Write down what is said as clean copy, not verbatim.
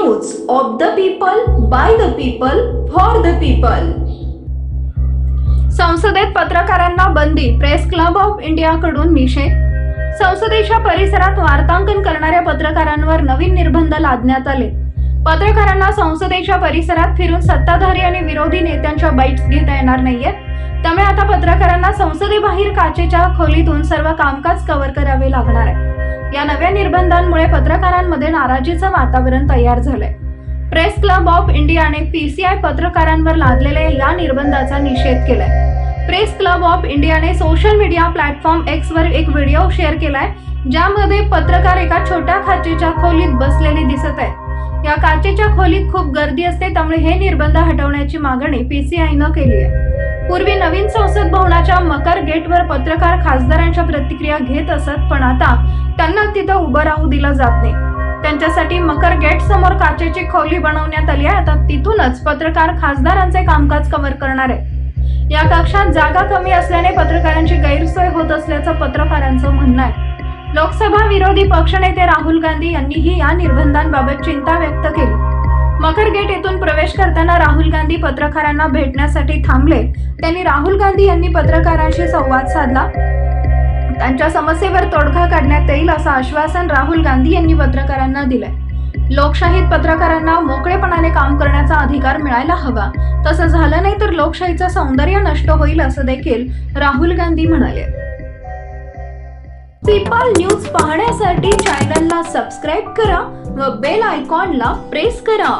News of the people, by the people, for the people. संसदेत पत्रकारांना बंदी, press club of इंडियाकडून निषेध। संसदेच्या परिसरात वार्तांकन करणाऱ्या पत्रकारांवर नवीन निर्बंध लादण्यात आले। पत्रकारांना संसदेच्या परिसरात फिरून सत्ताधारी आणि विरोधी नेत्यांच्या बाईट्स घेता येणार नाहीये। त्यामुळे आता पत्रकारांना संसदेबाहेर काचेच्या खोलीतून सर्व कामकाज कव्हर करावे लागणार आहे। या नव्या निर्बंधांमुळे पत्रकारांमध्ये नाराजीचं वातावरण तयार झालंय। प्रेस क्लब ऑफ इंडियाने पीसीआय पत्रकारांवर लादलेल्या या निर्बंधाचा निषेध केलाय। प्रेस क्लब ऑफ इंडियाने सोशल मीडिया प्लॅटफॉर्म एक्स वर एक व्हिडिओ शेअर केलाय, ज्यामध्ये पत्रकार एका छोट्या काचेच्या खोलीत बसलेले दिसत आहेत। या काचेच्या खोलीत खूप गर्दी असते, त्यामुळे हे निर्बंध हटवण्याची मागणी पीसीआयनं केली आहे। पूर्वी नवीन संसद भवनाच्या मकर गेटवर पत्रकार खासदारांच्या प्रतिक्रिया घेत असत, पण आता त्यांना तिथं उभं राहू दिलं जात नाही। त्यांच्यासाठी मकर गेट समोर काचेची खोली बनवण्यात आली आहे। आता तिथूनच पत्रकार खासदारांचे कामकाज कव्हर करणार आहे। या कक्षात जागा कमी असल्याने पत्रकारांची गैरसोय होत असल्याचं पत्रकारांचं म्हणणं आहे। लोकसभा विरोधी पक्षनेते राहुल गांधी यांनीही या निर्बंधांबाबत चिंता व्यक्त केली। मकर गेट येथून प्रवेश करताना राहुल गांधी पत्रकारांना भेटण्यासाठी थांबले। त्यांनी राहुल गांधी यांनी पत्रकारांशी संवाद साधला। त्यांच्या समस्येवर तोडगा काढण्यात येईल असं आश्वासन राहुल गांधी यांनी पत्रकारांना दिलंय। लोकशाहीत पत्रकारांना मोकळेपणाने काम करण्याचा अधिकार मिळायला हवा, तसं झालं नाही तर लोकशाहीचं सौंदर्य नष्ट होईल असं देखील राहुल गांधी म्हणाले। पीपल न्यूज पाहण्यासाठी चॅनलला सबस्क्राईब करा व बेल आयकॉनला प्रेस करा।